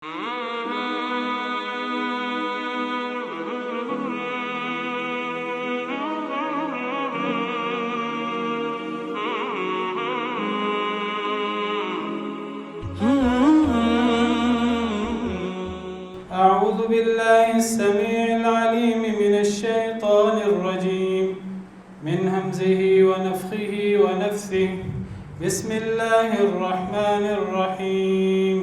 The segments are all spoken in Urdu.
أعوذ بالله السميع العليم من الشيطان الرجيم من همزه ونفخه ونفثه بسم الله الرحمن الرحيم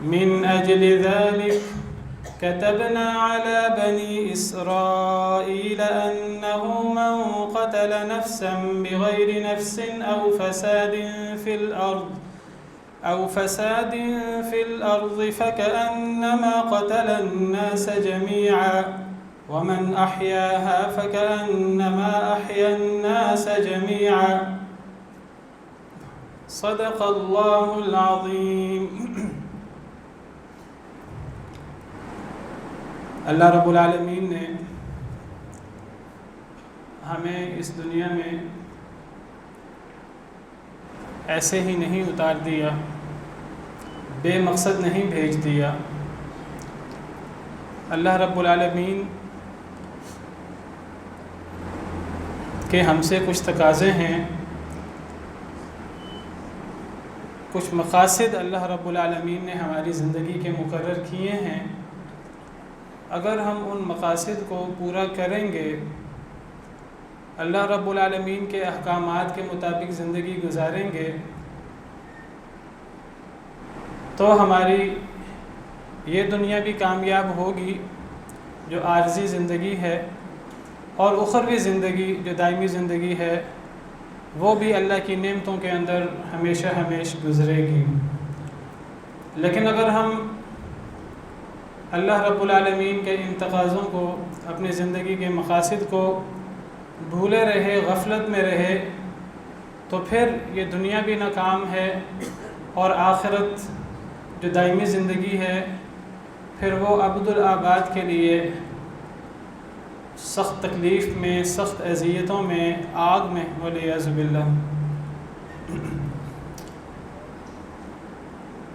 من أجل ذلك كتبنا على بني إسرائيل أنه من قتل نفسا بغير نفس أو فساد في الأرض فكأنما قتل الناس جميعا ومن أحياها فكأنما أحيا الناس جميعا صدق الله العظيم. اللہ رب العالمین نے ہمیں اس دنیا میں ایسے ہی نہیں اتار دیا، بے مقصد نہیں بھیج دیا۔ اللہ رب العالمین کے ہم سے کچھ تقاضے ہیں، کچھ مقاصد اللہ رب العالمین نے ہماری زندگی کے مقرر کیے ہیں۔ اگر ہم ان مقاصد کو پورا کریں گے، اللہ رب العالمین کے احکامات کے مطابق زندگی گزاریں گے، تو ہماری یہ دنیا بھی کامیاب ہوگی جو عارضی زندگی ہے، اور اخروی زندگی جو دائمی زندگی ہے وہ بھی اللہ کی نعمتوں کے اندر ہمیشہ گزرے گی۔ لیکن اگر ہم اللہ رب العالمین کے ان تقاضوں کو، اپنی زندگی کے مقاصد کو بھولے رہے، غفلت میں رہے، تو پھر یہ دنیا بھی ناکام ہے، اور آخرت جو دائمی زندگی ہے پھر وہ ابدالآباد کے لیے سخت تکلیف میں، سخت اذیتوں میں، آگ میں والعیاذ باللہ۔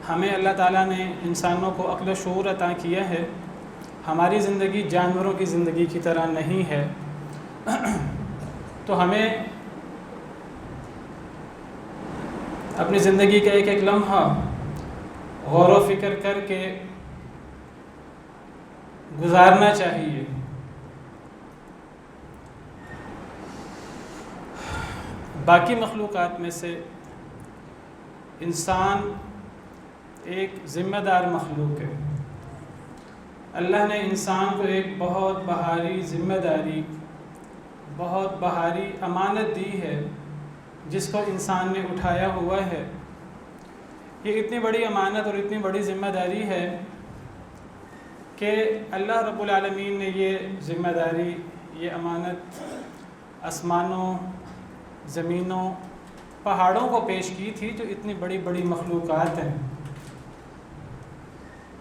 ہمیں اللہ تعالیٰ نے انسانوں کو عقل و شعور عطا کیا ہے۔ ہماری زندگی جانوروں کی زندگی کی طرح نہیں ہے، تو ہمیں اپنی زندگی کا ایک ایک لمحہ غور و فکر کر کے گزارنا چاہیے۔ باقی مخلوقات میں سے انسان ایک ذمہ دار مخلوق ہے۔ اللہ نے انسان کو ایک بہت بھاری ذمہ داری، بہت بھاری امانت دی ہے، جس کو انسان نے اٹھایا ہوا ہے۔ یہ اتنی بڑی امانت اور اتنی بڑی ذمہ داری ہے کہ اللہ رب العالمین نے یہ ذمہ داری، یہ امانت آسمانوں، زمینوں، پہاڑوں کو پیش کی تھی، جو اتنی بڑی بڑی مخلوقات ہیں۔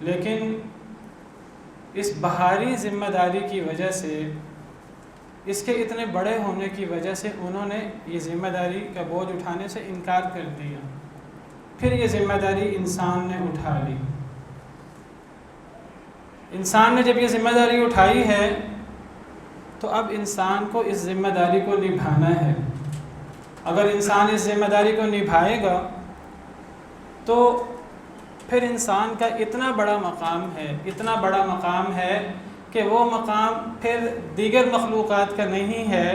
لیکن اس بھاری ذمہ داری کی وجہ سے، اس کے اتنے بڑے ہونے کی وجہ سے انہوں نے یہ ذمہ داری کا بوجھ اٹھانے سے انکار کر دیا۔ پھر یہ ذمہ داری انسان نے اٹھا لی۔ انسان نے جب یہ ذمہ داری اٹھائی ہے تو اب انسان کو اس ذمہ داری کو نبھانا ہے۔ اگر انسان اس ذمہ داری کو نبھائے گا تو پھر انسان کا اتنا بڑا مقام ہے کہ وہ مقام پھر دیگر مخلوقات کا نہیں ہے،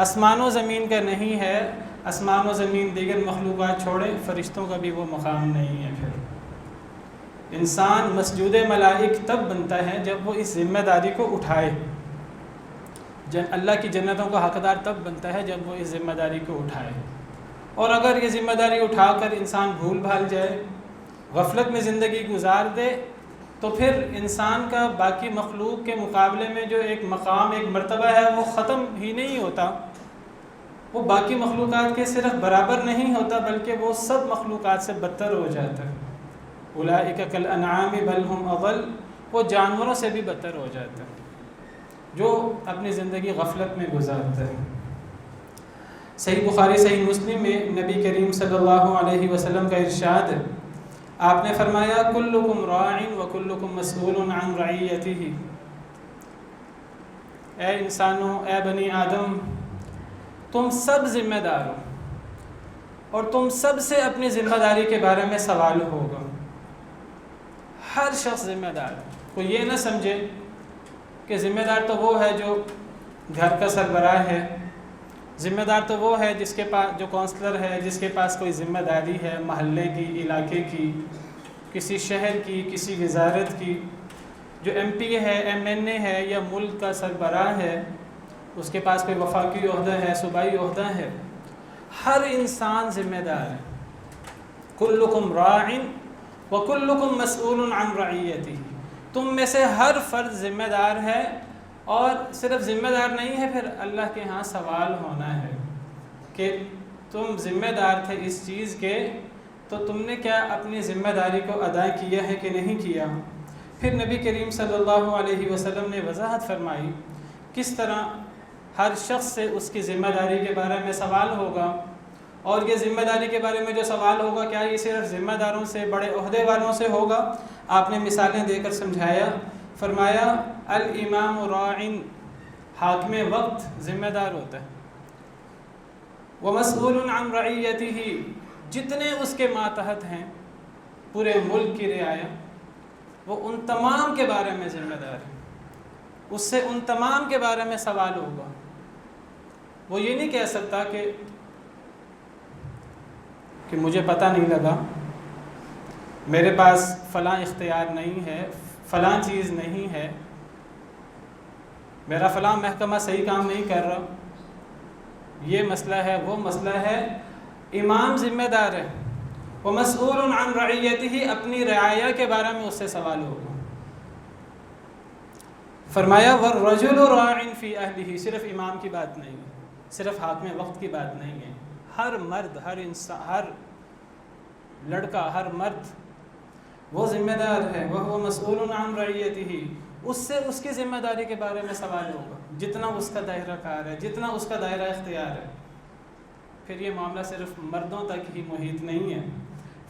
آسمان و زمین کا نہیں ہے۔ آسمان و زمین دیگر مخلوقات چھوڑے، فرشتوں کا بھی وہ مقام نہیں ہے۔ پھر انسان مسجود ملائک تب بنتا ہے جب وہ اس ذمہ داری کو اٹھائے۔ اللہ کی جنتوں کا حقدار تب بنتا ہے جب وہ اس ذمہ داری کو اٹھائے۔ اور اگر یہ ذمہ داری اٹھا کر انسان بھول بھال جائے، غفلت میں زندگی گزار دے، تو پھر انسان کا باقی مخلوق کے مقابلے میں جو ایک مقام، ایک مرتبہ ہے، وہ ختم ہی نہیں ہوتا۔ وہ باقی مخلوقات کے صرف برابر نہیں ہوتا، بلکہ وہ سب مخلوقات سے بدتر ہو جاتا ہے۔ اولئک کالانعام بل هم اضل، وہ جانوروں سے بھی بدتر ہو جاتا ہے جو اپنی زندگی غفلت میں گزارتا ہے۔ صحیح بخاری صحیح مسلم میں نبی کریم صلی اللہ علیہ وسلم کا ارشاد ہے آپ نے فرمایا کلکم راع وکلکم مسئول عن رعیتہ، اے انسانوں، اے بنی آدم، تم سب ذمہ دار ہو اور تم سب سے اپنی ذمہ داری کے بارے میں سوال ہوگا۔ ہر شخص ذمہ دار ہے۔ کوئی یہ نہ سمجھے کہ ذمہ دار تو وہ ہے جو گھر کا سربراہ ہے، ذمہ دار تو وہ ہے جس کے پاس، جو کونسلر ہے، جس کے پاس کوئی ذمہ داری ہے محلے کی، علاقے کی، کسی شہر کی، کسی وزارت کی، جو ایم پی ہے، ایم این اے ہے یا ملک کا سربراہ ہے، اس کے پاس کوئی وفاقی عہدہ ہے، صوبائی عہدہ ہے۔ ہر انسان ذمہ دار ہے۔ کلکم راع وکلکم مسئول عن رعیتہ، تم میں سے ہر فرد ذمہ دار ہے، اور صرف ذمہ دار نہیں ہے، پھر اللہ کے ہاں سوال ہونا ہے کہ تم ذمہ دار تھے اس چیز کے، تو تم نے کیا اپنی ذمہ داری کو ادا کیا ہے کہ نہیں کیا۔ پھر نبی کریم صلی اللہ علیہ وسلم نے وضاحت فرمائی کس طرح ہر شخص سے اس کی ذمہ داری کے بارے میں سوال ہوگا، اور یہ ذمہ داری کے بارے میں جو سوال ہوگا کیا یہ صرف ذمہ داروں سے، بڑے عہدے والوں سے ہوگا؟ آپ نے مثالیں دے کر سمجھایا، فرمایا الامام راع، حاکم وقت ذمہ دار ہوتا ہے، ومسئول عن رعیتہ، جتنے اس کے ماتحت ہیں پورے ملک کی رعایا، وہ ان تمام کے بارے میں ذمہ دار ہے، اس سے ان تمام کے بارے میں سوال ہوگا۔ وہ یہ نہیں کہہ سکتا کہ مجھے پتہ نہیں لگا، میرے پاس فلاں اختیار نہیں ہے، فلاں چیز نہیں ہے، میرا فلاں محکمہ صحیح کام نہیں کر رہا، یہ مسئلہ ہے، وہ مسئلہ ہے۔ امام ذمہ دار ہے، ومسئول عن رعیتہ، اپنی رعایا کے بارے میں اس سے سوال ہوگا۔ فرمایا والرجل راع فی اہلہ، صرف امام کی بات نہیں ہے، صرف حاکم وقت کی بات نہیں ہے، ہر مرد، ہر انسان، ہر لڑکا، ہر مرد وہ ذمہ دار ہے، وہو مسئول عن رعیتہ، اس سے اس کی ذمہ داری کے بارے میں سوال ہوگا، جتنا اس کا دائرہ کار ہے، جتنا اس کا دائرہ اختیار ہے۔ پھر یہ معاملہ صرف مردوں تک ہی محیط نہیں ہے۔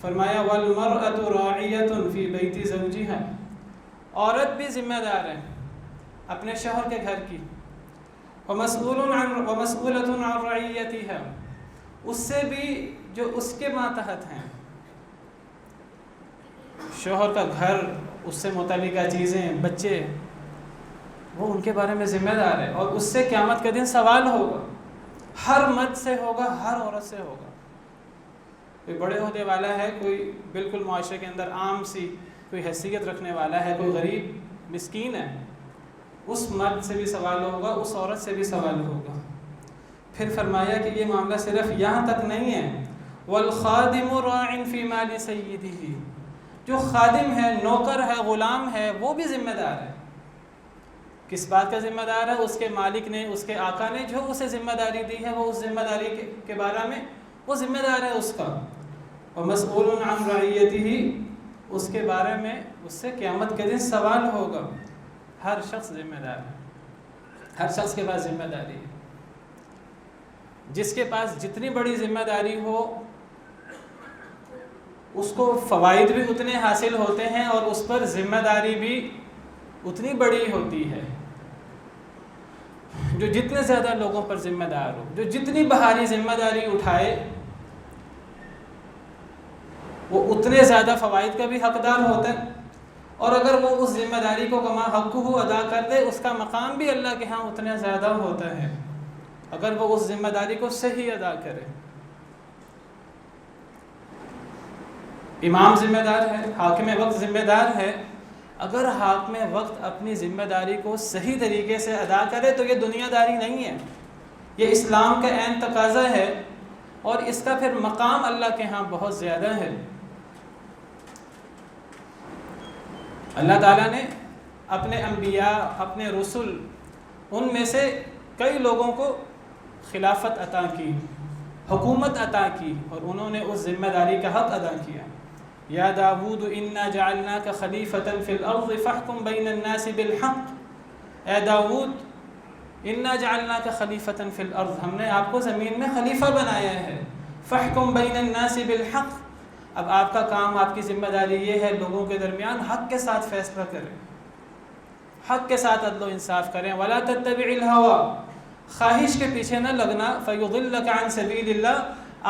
فرمایا والمرأة راعیة فی بیت زوجہا، عورت بھی ذمہ دار ہے اپنے شوہر کے گھر کی، ومسئولة عن رعیتہا، اس سے بھی جو اس کے ماتحت ہیں، شوہر کا گھر، اس سے متعلقہ چیزیں، بچے، وہ ان کے بارے میں ذمہ دار ہے، اور اس سے قیامت کے دن سوال ہوگا، ہر مرد سے ہوگا، ہر عورت سے ہوگا۔ کوئی بڑے عہدے والا ہے، کوئی بالکل معاشرے کے اندر عام سی کوئی حیثیت رکھنے والا ہے، کوئی غریب مسکین ہے، اس مرد سے بھی سوال ہوگا، اس عورت سے بھی سوال ہوگا۔ پھر فرمایا کہ یہ معاملہ صرف یہاں تک نہیں ہے، والخادم راع فی مال سیدہ، جو خادم ہے، نوکر ہے، غلام ہے، وہ بھی ذمہ دار ہے۔ کس بات کا ذمہ دار ہے؟ اس کے مالک نے، اس کے آقا نے جو اسے ذمہ داری دی ہے، وہ اس ذمہ داری کے بارے میں وہ ذمہ دار ہے اس کا۔ ومسئول عن رعیتہ، اس کے بارے میں اس سے قیامت کے دن سوال ہوگا۔ ہر شخص ذمہ دار ہے، ہر شخص کے پاس ذمہ داری ہے۔ جس کے پاس جتنی بڑی ذمہ داری ہو، اس کو فوائد بھی اتنے حاصل ہوتے ہیں، اور اس پر ذمہ داری بھی اتنی بڑی ہوتی ہے۔ جو جتنے زیادہ لوگوں پر ذمہ دار ہو، جو جتنی بھاری ذمہ داری اٹھائے، وہ اتنے زیادہ فوائد کا بھی حقدار ہوتا ہے، اور اگر وہ اس ذمہ داری کو کما حقہ ادا کر دے، اس کا مقام بھی اللہ کے ہاں اتنا زیادہ ہوتا ہے، اگر وہ اس ذمہ داری کو صحیح ادا کرے۔ امام ذمہ دار ہے، حاکم وقت ذمہ دار ہے، اگر حاکم وقت اپنی ذمہ داری کو صحیح طریقے سے ادا کرے تو یہ دنیا داری نہیں ہے، یہ اسلام کا عین تقاضا ہے، اور اس کا پھر مقام اللہ کے ہاں بہت زیادہ ہے۔ اللہ تعالیٰ نے اپنے انبیاء، اپنے رسل، ان میں سے کئی لوگوں کو خلافت عطا کی، حکومت عطا کی، اور انہوں نے اس ذمہ داری کا حق ادا کیا۔ یا داود انا جعلناک خلیفۃ فی الارض فاحکم بین الناس بالحق، اے داود انا جعلناک خلیفۃ فی الارض، ہم نے آپ کو زمین میں خلیفہ بنایا ہے، فاحکم بین الناس بالحق، اب آپ کا کام، آپ کی ذمہ داری یہ ہے لوگوں کے درمیان حق کے ساتھ فیصلہ کریں، حق کے ساتھ عدل و انصاف کریں. وَلَا تَتَّبِعِ الْهَوَىٰ، خواہش کے پیچھے نہ لگنا. فَيُضِلَّكَ عَنْ سَبِيلِ اللَّهِ،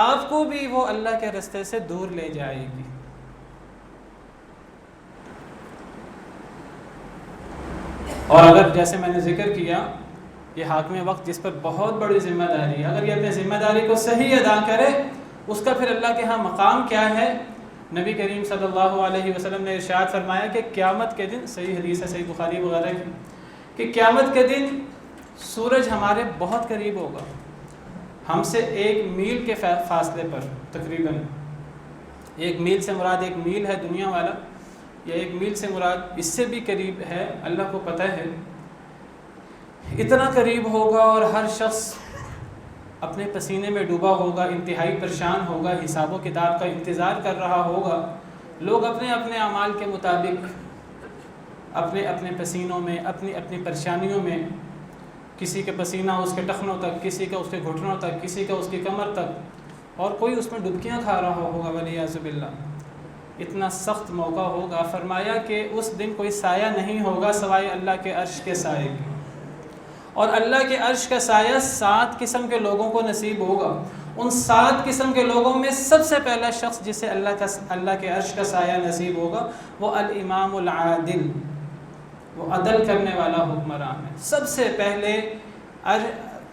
آپ کو بھی وہ اللہ کے راستے سے دور لے جائے گی. اور اگر جیسے میں نے ذکر کیا، یہ حاکم وقت جس پر بہت بڑی ذمہ داری ہے، اگر یہ اپنی ذمہ داری کو صحیح ادا کرے، اس کا پھر اللہ کے ہاں مقام کیا ہے. نبی کریم صلی اللہ علیہ وسلم نے ارشاد فرمایا کہ قیامت کے دن، صحیح حدیث ہے صحیح بخاری وغیرہ کی، کہ قیامت کے دن سورج ہمارے بہت قریب ہوگا، ہم سے 1 میل کے فاصلے پر، تقریباً 1 میل سے مراد 1 میل ہے دنیا والا، یا 1 میل سے مراد اس سے بھی قریب ہے، اللہ کو پتہ ہے. اتنا قریب ہوگا اور ہر شخص اپنے پسینے میں ڈوبا ہوگا، انتہائی پریشان ہوگا، حساب و کتاب کا انتظار کر رہا ہوگا. لوگ اپنے اپنے اعمال کے مطابق اپنے اپنے پسینوں میں، اپنی اپنی پریشانیوں میں، کسی کے پسینہ اس کے ٹخنوں تک، کسی کا اس کے گھٹنوں تک، کسی کا اس کی کمر تک، اور کوئی اس میں ڈبکیاں کھا رہا ہوگا والعیاذ باللہ. اتنا سخت موقع ہوگا. فرمایا کہ اس دن کوئی سایہ نہیں ہوگا سوائے اللہ کے عرش کے سائے کے، اور اللہ کے عرش کا سایہ 7 قسم کے لوگوں کو نصیب ہوگا. ان 7 قسم کے لوگوں میں سب سے پہلا شخص جسے اللہ کے عرش کا سایہ نصیب ہوگا وہ الامام العادل، وہ عدل کرنے والا حکمران ہے. سب سے پہلے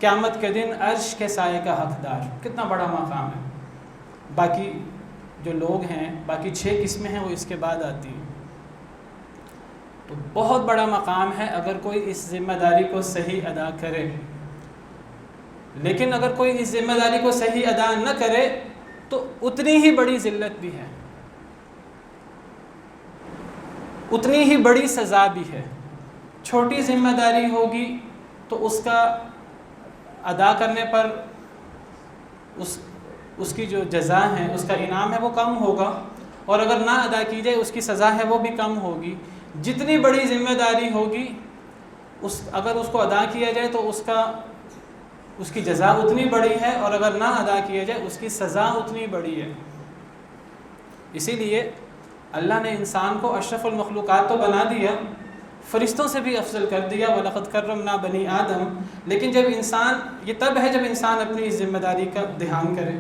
قیامت کے دن عرش کے سایہ کا حقدار. کتنا بڑا مقام ہے. باقی جو لوگ ہیں، باقی 6 قسمیں ہیں، وہ اس کے بعد آتی ہیں. تو بہت بڑا مقام ہے اگر کوئی اس ذمہ داری کو صحیح ادا کرے. لیکن اگر کوئی اس ذمہ داری کو صحیح ادا نہ کرے تو اتنی ہی بڑی ذلت بھی ہے، اتنی ہی بڑی سزا بھی ہے. چھوٹی ذمہ داری ہوگی تو اس کا ادا کرنے پر اس کی جو جزا ہے، اس کا انعام ہے، وہ کم ہوگا، اور اگر نہ ادا کی جائے اس کی سزا ہے وہ بھی کم ہوگی. جتنی بڑی ذمہ داری ہوگی اگر اس کو ادا کیا جائے تو اس کی جزا اتنی بڑی ہے، اور اگر نہ ادا کیا جائے اس کی سزا اتنی بڑی ہے. اسی لیے اللہ نے انسان کو اشرف المخلوقات تو بنا دیا، فرشتوں سے بھی افضل کر دیا، وَلَقَدْ كَرَّمْنَا بَنِي آدم. لیکن جب انسان، یہ تب ہے جب انسان اپنی اس ذمہ داری کا دھیان کرے،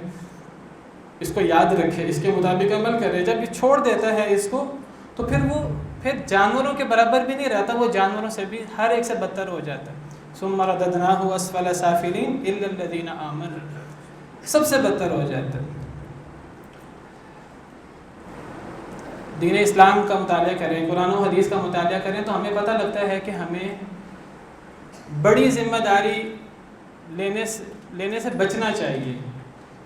اس کو یاد رکھے، اس کے مطابق عمل کرے. جب یہ چھوڑ دیتا ہے اس کو تو پھر جانوروں کے برابر بھی نہیں رہتا، وہ جانوروں سے بھی ہر ایک سے بدتر ہو جاتا ہے. ثُمَّ رَدَدْنَاهُ أَسْفَلَ سَافِلِينَ إِلَّا الَّذِينَ آمَنُوا، سب سے بدتر ہو جاتا ہے. دین اسلام کا مطالعہ کریں، قرآن و حدیث کا مطالعہ کریں تو ہمیں پتہ لگتا ہے کہ ہمیں بڑی ذمہ داری لینے سے بچنا چاہیے.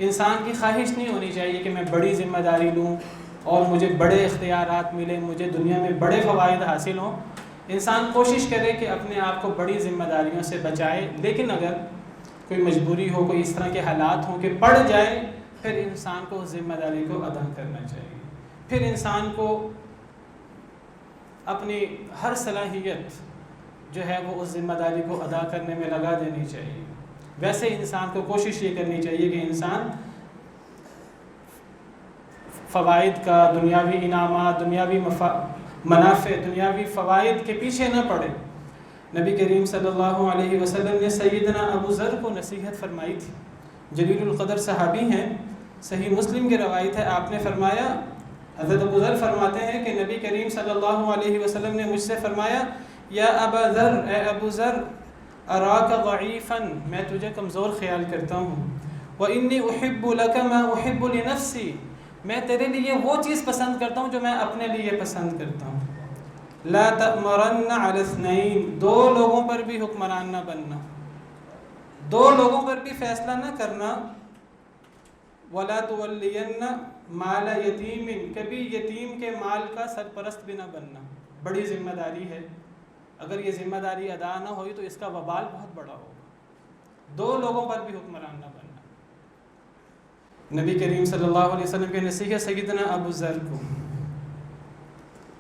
انسان کی خواہش نہیں ہونی چاہیے کہ میں بڑی ذمہ داری لوں اور مجھے بڑے اختیارات ملیں، مجھے دنیا میں بڑے فوائد حاصل ہوں. انسان کوشش کرے کہ اپنے آپ کو بڑی ذمہ داریوں سے بچائے. لیکن اگر کوئی مجبوری ہو، کوئی اس طرح کے حالات ہوں کہ پڑ جائے، پھر انسان کو اس ذمہ داری کو ادا کرنا چاہیے. پھر انسان کو اپنی ہر صلاحیت جو ہے وہ اس ذمہ داری کو ادا کرنے میں لگا دینی چاہیے. ویسے انسان کو کوشش یہ کرنی چاہیے کہ انسان فوائد کا، دنیاوی انعامات، دنیاوی منافع، دنیاوی فوائد کے پیچھے نہ پڑے. نبی کریم صلی اللہ علیہ وسلم نے سیدنا ابو ذر کو نصیحت فرمائی تھی. جلیل القدر صحابی ہیں، صحیح مسلم کی روایت ہے. آپ نے فرمایا، حضرت ابو ذر فرماتے ہیں کہ نبی کریم صلی اللہ علیہ وسلم نے مجھ سے فرمایا، یا ابا ذر، اے ابو ذر، اراک ضعیفا، میں تجھے کمزور خیال کرتا ہوں. وانی احب لک ما احب لنفسی، میں تیرے لیے وہ چیز پسند کرتا ہوں جو میں اپنے لیے پسند کرتا ہوں. لا تأمرن علی اثنین، 2 لوگوں پر بھی حکمران نہ بننا، 2 لوگوں پر بھی فیصلہ نہ کرنا. ولا تولین مال یتیم، کبھی یتیم کے مال کا سرپرست بھی نہ بننا. بڑی ذمہ داری ہے، اگر یہ ذمہ داری ادا نہ ہوئی تو اس کا وبال بہت بڑا ہوگا. 2 لوگوں پر بھی حکمران نہ بننا. نبی کریم صلی اللہ علیہ وسلم کے نصیحت سیدنا ابو ذر کو.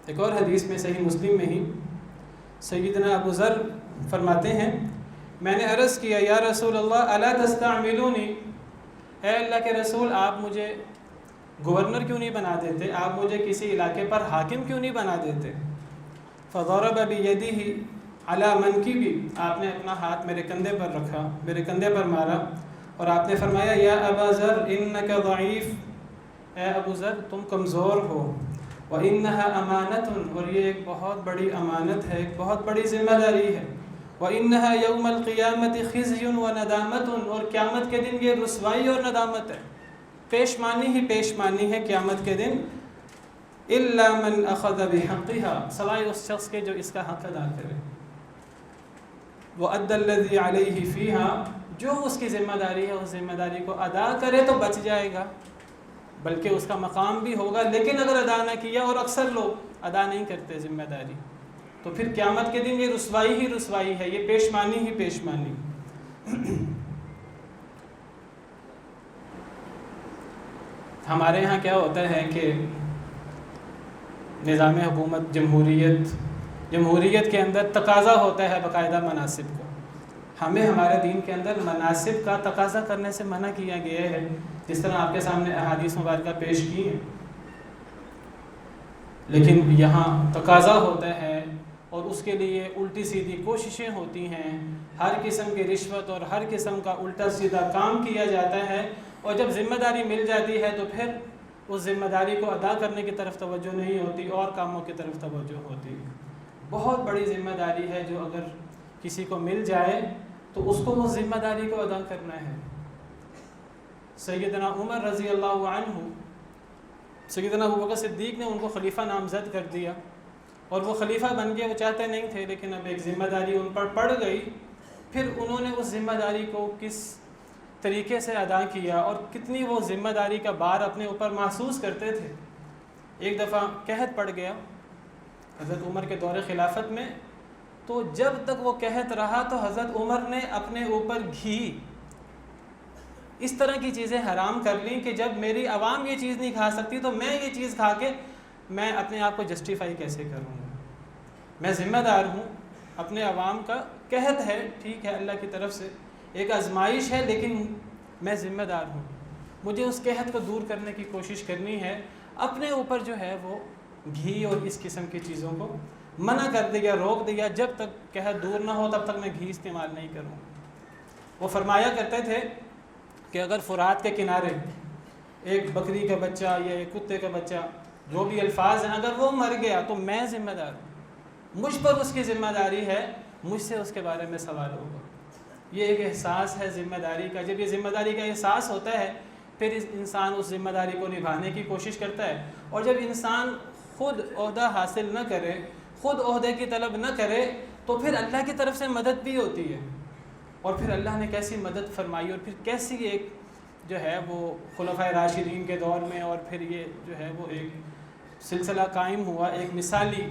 ایک اور حدیث میں صحیح مسلم میں ہی سیدنا ابو ذر فرماتے ہیں، میں نے عرض کیا، یا رسول اللہ الا تستعملونی، اے اللہ کے رسول آپ مجھے گورنر کیوں نہیں بنا دیتے؟ آپ مجھے کسی علاقے پر حاکم کیوں نہیں بنا دیتے؟ فضرب بیدہ علی منکبی، آپ نے اپنا ہاتھ میرے کندھے پر رکھا، میرے کندھے پر مارا، اور آپ نے فرمایا یا ابا ذر انک ضعیف، اے ابو ذر تم کمزور ہو، وانھا امانۃ، اور یہ ایک بہت بڑی امانت ہے، ایک بہت بڑی ذمہ داری ہے، وانھا یوم القیامۃ خزی وندامۃ، اور قیامت کے دن یہ رسوائی اور ندامت ہے، پیشمانی ہی پیشمانی ہے قیامت کے دن، الا من اخذ بحقها، سوائے اس شخص کے جو اس کا حق ادا کرے، وَأَدَّى الَّذِي عَلَيْهِ فِيهَا، جو اس کی ذمہ داری ہے اس ذمہ داری کو ادا کرے تو بچ جائے گا، بلکہ اس کا مقام بھی ہوگا، لیکن اگر ادا نہ کیا، اور اکثر لوگ ادا نہیں کرتے ذمہ داری، تو پھر قیامت کے دن یہ رسوائی ہی رسوائی ہے، یہ پیشمانی ہی پیشمانی۔ ہمارے ہاں کیا ہوتا ہے کہ نظام حکومت جمہوریت کے اندر تقاضا ہوتا ہے باقاعدہ مناصب کا، ہمیں ہمارے دین کے اندر مناصب کا تقاضا کرنے سے منع کیا گیا ہے، جس طرح آپ کے سامنے احادیث مبارکہ پیش کی ہیں، لیکن یہاں تقاضا ہوتا ہے اور اس کے لیے الٹی سیدھی کوششیں ہوتی ہیں، ہر قسم کی رشوت اور ہر قسم کا الٹا سیدھا کام کیا جاتا ہے، اور جب ذمہ داری مل جاتی ہے تو پھر اس ذمہ داری کو ادا کرنے کی طرف توجہ نہیں ہوتی، اور کاموں کی طرف توجہ ہوتی۔ بہت بڑی ذمہ داری ہے جو اگر کسی کو مل جائے تو اس کو اس ذمہ داری کو ادا کرنا ہے۔ سیدنا عمر رضی اللہ عنہ، سیدنا ابوبکر صدیق نے ان کو خلیفہ نامزد کر دیا، اور وہ خلیفہ بن گئے، وہ چاہتے نہیں تھے، لیکن اب ایک ذمہ داری ان پر پڑ گئی، پھر انہوں نے اس ذمہ داری کو کس طریقے سے ادا کیا اور کتنی وہ ذمہ داری کا بار اپنے اوپر محسوس کرتے تھے۔ ایک دفعہ قحط پڑ گیا حضرت عمر کے دور خلافت میں، تو جب تک وہ قحط رہا تو حضرت عمر نے اپنے اوپر گھی، اس طرح کی چیزیں حرام کر لیں کہ جب میری عوام یہ چیز نہیں کھا سکتی تو میں یہ چیز کھا کے میں اپنے آپ کو جسٹیفائی کیسے کروں گا؟ میں ذمہ دار ہوں، اپنے عوام کا قحط ہے، ٹھیک ہے، اللہ کی طرف سے ایک آزمائش ہے، لیکن میں ذمہ دار ہوں، مجھے اس قحط کو دور کرنے کی کوشش کرنی ہے، اپنے اوپر جو ہے وہ گھی اور اس قسم کی چیزوں کو منع کر دیا، روک دیا، جب تک قحط دور نہ ہو تب تک میں گھی استعمال نہیں کروں۔ وہ فرمایا کرتے تھے کہ اگر فرات کے کنارے ایک بکری کا بچہ یا ایک کتے کا بچہ، جو بھی الفاظ ہیں، اگر وہ مر گیا تو میں ذمہ دار ہوں، مجھ پر اس کی ذمہ داری ہے، مجھ سے اس کے بارے میں سوال ہوگا۔ یہ ایک احساس ہے ذمہ داری کا، جب یہ ذمہ داری کا احساس ہوتا ہے پھر انسان اس ذمہ داری کو نبھانے کی کوشش کرتا ہے، اور جب انسان خود عہدہ حاصل نہ کرے، خود عہدے کی طلب نہ کرے، تو پھر اللہ کی طرف سے مدد بھی ہوتی ہے، اور پھر اللہ نے کیسی مدد فرمائی، اور پھر کیسی ایک جو ہے وہ خلفائے راشدین کے دور میں، اور پھر یہ جو ہے وہ ایک سلسلہ قائم ہوا، ایک مثالی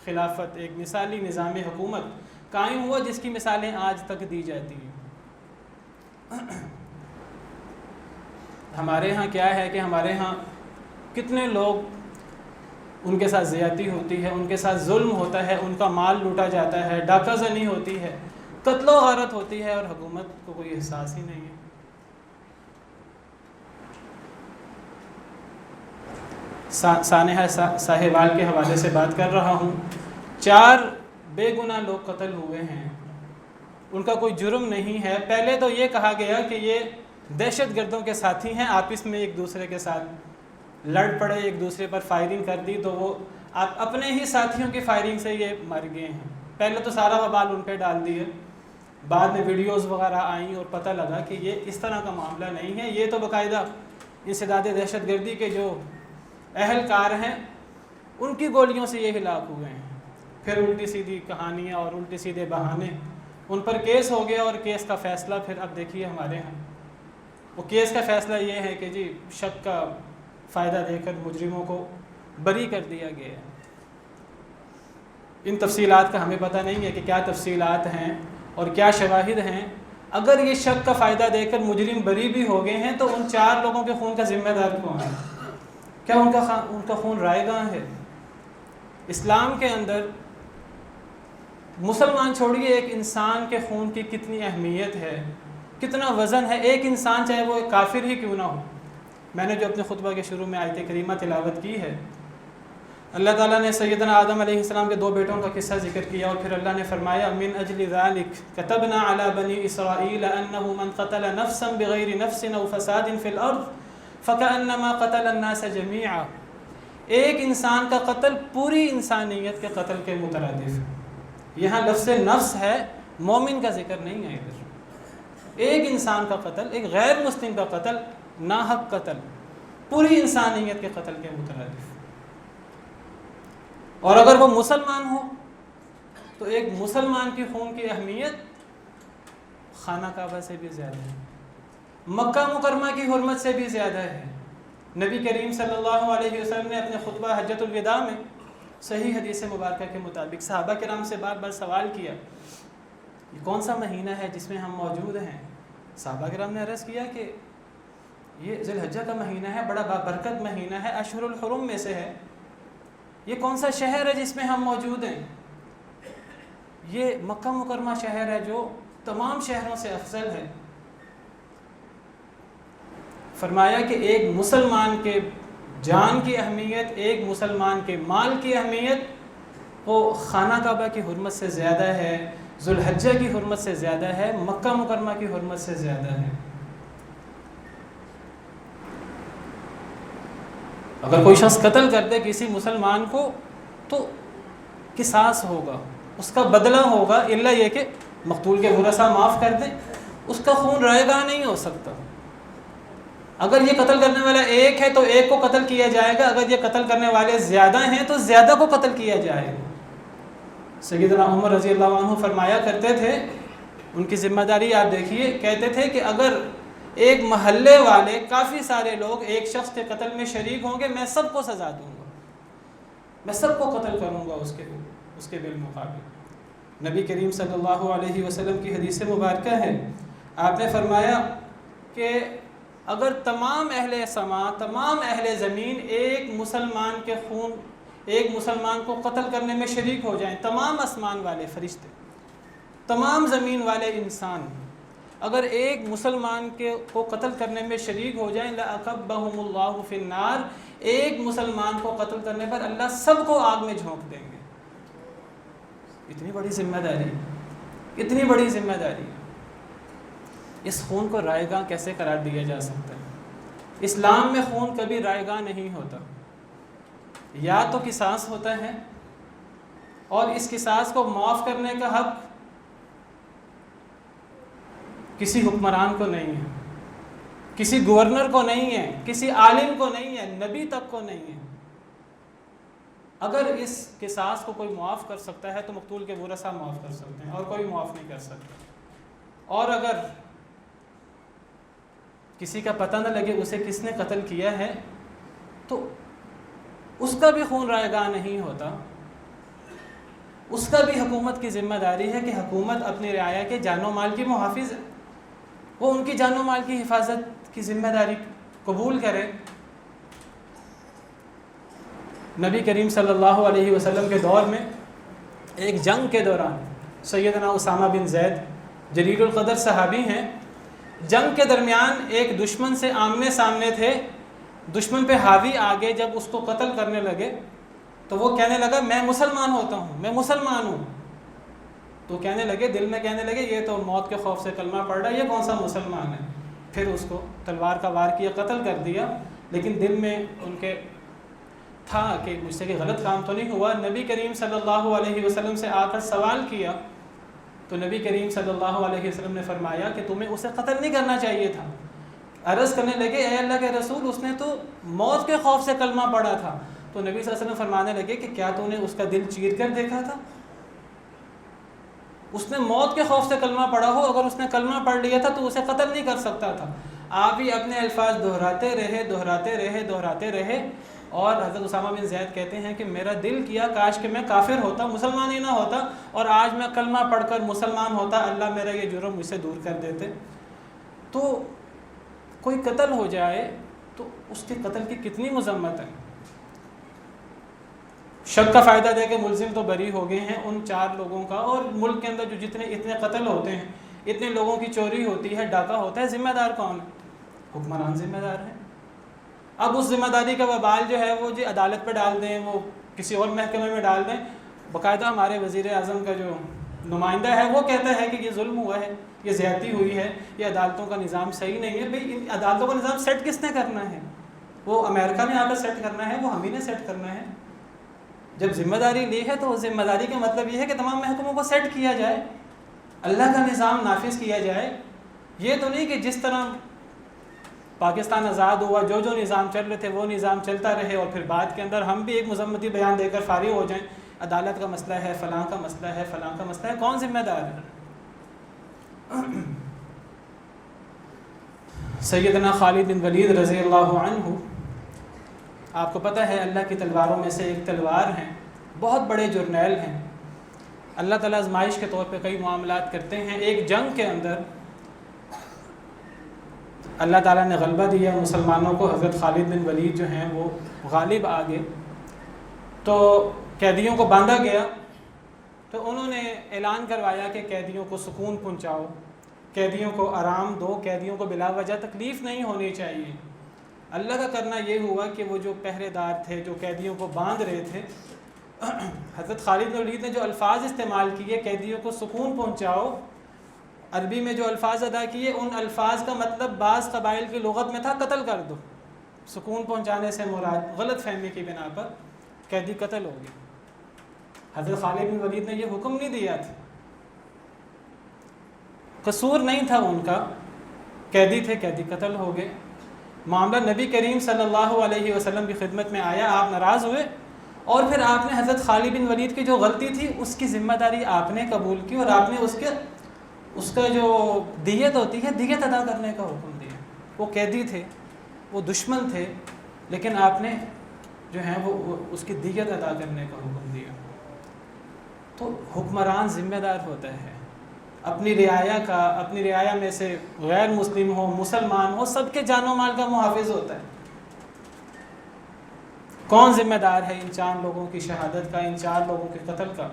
خلافت، ایک مثالی نظام حکومت قائم ہوا، جس کی مثالیں آج تک دی جاتی ہیں۔ ہمارے ہاں کیا ہے کہ ہمارے ہاں کتنے لوگ، ان کے ساتھ زیادتی ہوتی ہے، ان کے ساتھ ظلم ہوتا ہے، ان کا مال لوٹا جاتا ہے، ڈاکہ زنی ہوتی ہے، قتل و غارت ہوتی ہے، اور حکومت کو کوئی احساس ہی نہیں ہے۔ سانحہ ساہیوال کے حوالے سے بات کر رہا ہوں، 4 بے گناہ لوگ قتل ہوئے ہیں، ان کا کوئی جرم نہیں ہے۔ پہلے تو یہ کہا گیا کہ یہ دہشت گردوں کے ساتھی ہیں، آپس میں ایک دوسرے کے ساتھ لڑ پڑے، ایک دوسرے پر فائرنگ کر دی، تو وہ اپنے ہی ساتھیوں کی فائرنگ سے یہ مر گئے ہیں۔ پہلے تو سارا وبال ان پہ ڈال دیے، بعد میں ویڈیوز وغیرہ آئیں اور پتہ لگا کہ یہ اس طرح کا معاملہ نہیں ہے، یہ تو باقاعدہ انسداد دہشت گردی کے جو اہلکار ہیں ان کی گولیوں سے یہ ہلاک ہوئے ہیں۔ پھر الٹی سیدھی کہانیاں اور الٹی سیدھے بہانے، ان پر کیس ہو گیا، اور کیس کا فیصلہ پھر اب دیکھیے ہمارے ہاں، وہ کیس کا فیصلہ یہ ہے کہ جی شک کا فائدہ دے کر مجرموں کو بری کر دیا گیا ہے۔ ان تفصیلات کا ہمیں پتہ نہیں ہے کہ کیا تفصیلات ہیں اور کیا شواہد ہیں۔ اگر یہ شک کا فائدہ دے کر مجرم بری بھی ہو گئے ہیں تو ان 4 لوگوں کے خون کا ذمہ دار کون ہے؟ کیا ان کا خون رائے گاں ہے؟ اسلام کے اندر مسلمان چھوڑیے، ایک انسان کے خون کی کتنی اہمیت ہے، کتنا وزن ہے۔ ایک انسان چاہے وہ ایک کافر ہی کیوں نہ ہو، میں نے جو اپنے خطبہ کے شروع میں آیت کریمہ تلاوت کی ہے، اللہ تعالیٰ نے سیدنا آدم علیہ السلام کے 2 بیٹوں کا قصہ ذکر کیا، اور پھر اللہ نے فرمایا من اجل ذلک کتبنا علی بنی اسرائیل انہ من قتل نفسا بغیر نفس او فساد فی الارض فکأنما قتل الناس جمیعا. ایک انسان کا قتل پوری انسانیت کے قتل کے مترادف ہے. یہاں لفظ نفس ہے، مومن کا ذکر نہیں ہے ادھر. ایک انسان کا قتل، ایک غیر مسلم کا قتل، ناحق قتل، پوری انسانیت کے قتل کے مترادف. اور اگر وہ مسلمان ہو تو ایک مسلمان کی خون کی اہمیت خانہ کعبہ سے بھی زیادہ ہے، مکہ مکرمہ کی حرمت سے بھی زیادہ ہے. نبی کریم صلی اللہ علیہ وسلم نے اپنے خطبہ حجۃ الوداع میں صحیح حدیث مبارکہ کے مطابق صحابہ کرام سے بار بار سوال کیا، یہ کون سا مہینہ ہے جس میں ہم موجود ہیں؟ صحابہ کرام نے عرض کیا کہ یہ ذی الحجہ کا مہینہ ہے، بڑا بابرکت مہینہ ہے، اشہر الحرم میں سے ہے. یہ کون سا شہر ہے جس میں ہم موجود ہیں؟ یہ مکہ مکرمہ شہر ہے جو تمام شہروں سے افضل ہے. فرمایا کہ ایک مسلمان کے جان کی اہمیت، ایک مسلمان کے مال کی اہمیت وہ خانہ کعبہ کی حرمت سے زیادہ ہے، ذی الحجہ کی حرمت سے زیادہ ہے، مکہ مکرمہ کی حرمت سے زیادہ ہے. اگر کوئی شخص قتل کر دے کسی مسلمان کو تو قصاص ہوگا، اس کا بدلہ ہوگا، الا یہ کہ مقتول کے ورثاء معاف کر دیں، اس کا خون رائے گاہ نہیں ہو سکتا. اگر یہ قتل کرنے والا ایک ہے تو ایک کو قتل کیا جائے گا، اگر یہ قتل کرنے والے زیادہ ہیں تو زیادہ کو قتل کیا جائے گا. سیدنا عمر رضی اللہ عنہ فرمایا کرتے تھے، ان کی ذمہ داری آپ دیکھیے، کہتے تھے کہ اگر ایک محلے والے کافی سارے لوگ ایک شخص کے قتل میں شریک ہوں گے، میں سب کو سزا دوں گا، میں سب کو قتل کروں گا اس کے بالمقابل. نبی کریم صلی اللہ علیہ وسلم کی حدیث مبارکہ ہے، آپ نے فرمایا کہ اگر تمام اہل سما، تمام اہل زمین ایک مسلمان کے خون، ایک مسلمان کو قتل کرنے میں شریک ہو جائیں، تمام آسمان والے فرشتے، تمام زمین والے انسان اگر ایک مسلمان کو قتل کرنے میں شریک ہو جائیں، لَأَكَبَّهُمُ اللَّهُ فِي النَّارِ، ایک مسلمان کو قتل کرنے پر اللہ سب کو آگ میں جھونک دیں گے. اتنی بڑی ذمہ داری، اتنی بڑی ذمہ داری. اس خون کو رائے گاہ کیسے قرار دیا جا سکتا ہے؟ اسلام میں خون کبھی رائے گاہ نہیں ہوتا، یا تو قصاص ہوتا ہے، اور اس قصاص کو معاف کرنے کا حق کسی حکمران کو نہیں ہے، کسی گورنر کو نہیں ہے، کسی عالم کو نہیں ہے، نبی تک کو نہیں ہے. اگر اس قصاص کو کوئی معاف کر سکتا ہے تو مقتول کے ورثاء معاف کر سکتے ہیں، اور کوئی معاف نہیں کر سکتا. اور اگر کسی کا پتہ نہ لگے اسے کس نے قتل کیا ہے تو اس کا بھی خون رائے گاہ نہیں ہوتا. اس کا بھی حکومت کی ذمہ داری ہے کہ حکومت اپنی رعایا کے جان و مال کی محافظ ہے، وہ ان کی جان و مال کی حفاظت کی ذمہ داری قبول کرے. نبی کریم صلی اللہ علیہ وسلم کے دور میں ایک جنگ کے دوران سیدنا اسامہ بن زید جلیل القدر صحابی ہیں، جنگ کے درمیان ایک دشمن سے آمنے سامنے تھے. دشمن پہ حاوی آگے جب اس کو قتل کرنے لگے تو وہ کہنے لگا میں مسلمان ہوتا ہوں، میں مسلمان ہوں. تو کہنے لگے، دل میں کہنے لگے یہ تو موت کے خوف سے کلمہ پڑھ رہا ہے، یہ کون سا مسلمان ہے. پھر اس کو تلوار کا وار کیا، قتل کر دیا. لیکن دل میں ان کے تھا کہ مجھ سے کہ غلط کام تو نہیں ہوا. نبی کریم صلی اللہ علیہ وسلم سے آ کر سوال کیا تو نبی کریم صلی اللہ علیہ وسلم نے فرمایا کہ تمہیں اسے قتل نہیں کرنا چاہیے تھا. عرض کرنے لگے اے اللہ کے رسول، اس نے تو موت کے خوف سے کلمہ پڑھا تھا. تو نبی صلی اللہ علیہ وسلم فرمانے لگے کہ کیا تو نے اس کا دل چیر کر دیکھا تھا؟ اس نے موت کے خوف سے کلمہ پڑھا ہو، اگر اس نے کلمہ پڑھ لیا تھا تو اسے قتل نہیں کر سکتا تھا. آپ ہی اپنے الفاظ دہراتے رہے اور حضرت اسامہ بن زید کہتے ہیں کہ میرا دل کیا کاش کہ میں کافر ہوتا، مسلمان ہی نہ ہوتا، اور آج میں کلمہ پڑھ کر مسلمان ہوتا، اللہ میرا یہ جرم مجھ سے دور کر دیتے. تو کوئی قتل ہو جائے تو اس کے قتل کی کتنی مذمت ہے. شک کا فائدہ دے کے ملزم تو بری ہو گئے ہیں ان 4 لوگوں کا، اور ملک کے اندر جو اتنے قتل ہوتے ہیں، اتنے لوگوں کی چوری ہوتی ہے، ڈاکہ ہوتا ہے، ذمہ دار کون ہے؟ حکمران ذمہ دار ہے. اب اس ذمہ داری کا وبال جو ہے وہ جی عدالت پہ ڈال دیں، وہ کسی اور محکمے میں ڈال دیں. باقاعدہ ہمارے وزیر اعظم کا جو نمائندہ ہے وہ کہتا ہے کہ یہ ظلم ہوا ہے، یہ زیادتی ہوئی ہے، یہ عدالتوں کا نظام صحیح نہیں ہے. بھئی ان عدالتوں کا نظام سیٹ کس نے کرنا ہے؟ وہ امریکہ نے آ کر سیٹ کرنا ہے؟ وہ ہم ہی نے سیٹ کرنا ہے؟ جب ذمہ داری لی ہے تو ذمہ داری کا مطلب یہ ہے کہ تمام محکموں کو سیٹ کیا جائے، اللہ کا نظام نافذ کیا جائے. یہ تو نہیں کہ جس طرح پاکستان آزاد ہوا جو نظام چل رہے تھے وہ نظام چلتا رہے اور پھر بعد کے اندر ہم بھی ایک مذمتی بیان دے کر فارغ ہو جائیں. عدالت کا مسئلہ ہے، فلاں کا مسئلہ ہے، فلاں کا مسئلہ ہے. کون ذمہ دار ہے؟ سیدنا خالد بن ولید رضی اللہ عنہ، آپ کو پتہ ہے اللہ کی تلواروں میں سے ایک تلوار ہیں، بہت بڑے جرنیل ہیں. اللہ تعالیٰ آزمائش کے طور پہ کئی معاملات کرتے ہیں. ایک جنگ کے اندر اللہ تعالیٰ نے غلبہ دیا مسلمانوں کو. حضرت خالد بن ولید جو ہیں وہ غالب آ گئے تو قیدیوں کو باندھا گیا. تو انہوں نے اعلان کروایا کہ قیدیوں کو سکون پہنچاؤ، قیدیوں کو آرام دو، قیدیوں کو بلا وجہ تکلیف نہیں ہونی چاہیے. اللہ کا کرنا یہ ہوا کہ وہ جو پہرے دار تھے جو قیدیوں کو باندھ رہے تھے، حضرت خالد بن ولید نے جو الفاظ استعمال کیے قیدیوں کو سکون پہنچاؤ، عربی میں جو الفاظ ادا کیے ان الفاظ کا مطلب بعض قبائل کی لغت میں تھا قتل کر دو. سکون پہنچانے سے مراد غلط فہمی کی بنا پر قیدی قتل ہو گئے. حضرت خالد بن ولید نے یہ حکم نہیں دیا تھا، قصور نہیں تھا ان کا، قیدی تھے، قیدی قتل ہو گئے. معاملہ نبی کریم صلی اللہ علیہ وسلم کی خدمت میں آیا، آپ ناراض ہوئے اور پھر آپ نے حضرت خالد بن ولید کی جو غلطی تھی اس کی ذمہ داری آپ نے قبول کی اور آپ نے اس کا جو دیت ہوتی ہے دیت ادا کرنے کا حکم دیا. وہ قیدی تھے، وہ دشمن تھے، لیکن آپ نے جو ہے وہ اس کی دیت ادا کرنے کا حکم دیا. تو حکمران ذمہ دار ہوتا ہے، اپنی رعایا میں سے غیر مسلم ہو مسلمان ہو سب کے جان و مال کا محافظ ہوتا ہے. کون ذمہ دار ہے ان 4 لوگوں کی شہادت کا، ان 4 لوگوں کے قتل کا؟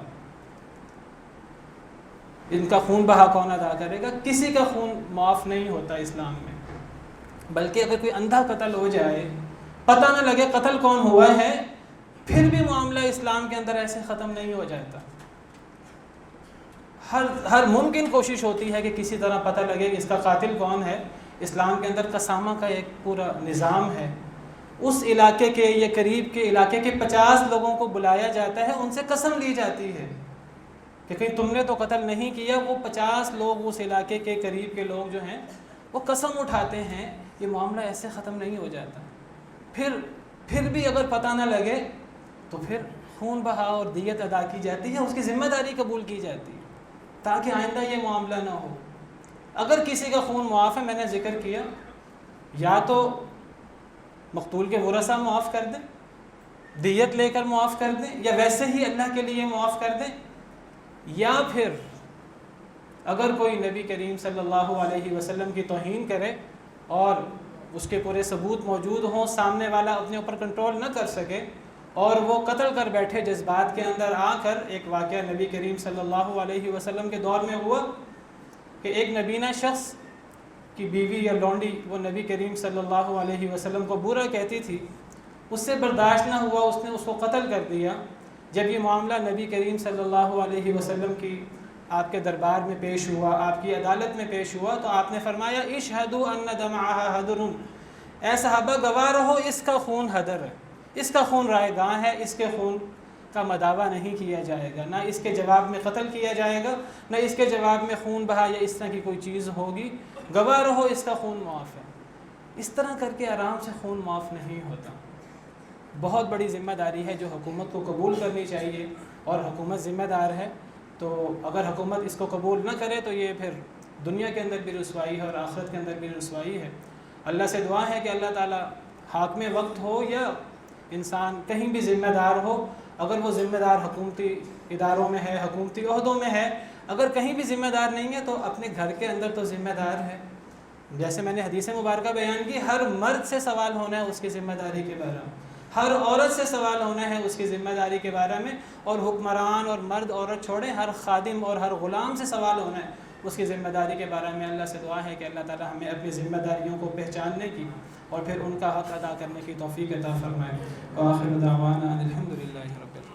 ان کا خون بہا کون ادا کرے گا؟ کسی کا خون معاف نہیں ہوتا اسلام میں. بلکہ اگر کوئی اندھا قتل ہو جائے، پتہ نہ لگے قتل کون ہوا ہے، پھر بھی معاملہ اسلام کے اندر ایسے ختم نہیں ہو جاتا. ہر ممکن کوشش ہوتی ہے کہ کسی طرح پتہ لگے کہ اس کا قاتل کون ہے. اسلام کے اندر قسامہ کا ایک پورا نظام ہے. اس علاقے کے یا قریب کے علاقے کے 50 لوگوں کو بلایا جاتا ہے، ان سے قسم لی جاتی ہے کہ کہیں تم نے تو قتل نہیں کیا. وہ 50 لوگ اس علاقے کے قریب کے لوگ جو ہیں وہ قسم اٹھاتے ہیں. یہ معاملہ ایسے ختم نہیں ہو جاتا. پھر بھی اگر پتہ نہ لگے تو پھر خون بہا اور دیت ادا کی جاتی ہے، اس کی ذمہ داری قبول کی جاتی ہے تاکہ آئندہ یہ معاملہ نہ ہو. اگر کسی کا خون معاف ہے، میں نے ذکر کیا، یا تو مقتول کے ورثاء معاف کر دیں، دیت لے کر معاف کر دیں، یا ویسے ہی اللہ کے لیے معاف کر دیں، یا پھر اگر کوئی نبی کریم صلی اللہ علیہ وسلم کی توہین کرے اور اس کے پورے ثبوت موجود ہوں، سامنے والا اپنے اوپر کنٹرول نہ کر سکے اور وہ قتل کر بیٹھے جذبات کے اندر آ کر. ایک واقعہ نبی کریم صلی اللہ علیہ وسلم کے دور میں ہوا کہ ایک نبینہ شخص کی بیوی یا لونڈی وہ نبی کریم صلی اللہ علیہ وسلم کو برا کہتی تھی. اس سے برداشت نہ ہوا، اس نے اس کو قتل کر دیا. جب یہ معاملہ نبی کریم صلی اللہ علیہ وسلم کی آپ کے دربار میں پیش ہوا، آپ کی عدالت میں پیش ہوا، تو آپ نے فرمایا اشہدوا ان دمعها حدر، اے صحابہ گواہ رہو اس کا خون حدر ہے، اس کا خون رائے گاں ہے، اس کے خون کا مداوع نہیں کیا جائے گا، نہ اس کے جواب میں قتل کیا جائے گا، نہ اس کے جواب میں خون بہا یا اس طرح کی کوئی چیز ہوگی. گواہ رہو اس کا خون معاف ہے. اس طرح کر کے آرام سے خون معاف نہیں ہوتا. بہت بڑی ذمہ داری ہے جو حکومت کو قبول کرنی چاہیے، اور حکومت ذمہ دار ہے. تو اگر حکومت اس کو قبول نہ کرے تو یہ پھر دنیا کے اندر بھی رسوائی ہے اور آخرت کے اندر بھی رسوائی ہے. اللہ سے دعا ہے کہ اللہ تعالیٰ حاکم وقت ہو یا انسان کہیں بھی ذمہ دار ہو، اگر وہ ذمہ دار حکومتی اداروں میں ہے، حکومتی عہدوں میں ہے، اگر کہیں بھی ذمہ دار نہیں ہے تو اپنے گھر کے اندر تو ذمہ دار ہے. جیسے میں نے حدیث مبارکہ بیان کی، ہر مرد سے سوال ہونا ہے اس کی ذمہ داری کے بارے میں، ہر عورت سے سوال ہونا ہے اس کی ذمہ داری کے بارے میں، اور حکمران اور مرد عورت چھوڑیں، ہر خادم اور ہر غلام سے سوال ہونا ہے اس کی ذمہ داری کے بارے میں. اللہ سے دعا ہے کہ اللہ تعالی ہمیں اپنی ذمہ داریوں کو پہچاننے کی اور پھر ان کا حق ادا کرنے کی توفیق عطا فرمائے۔ وآخر دعوانا ان الحمد للہ رب العالمین۔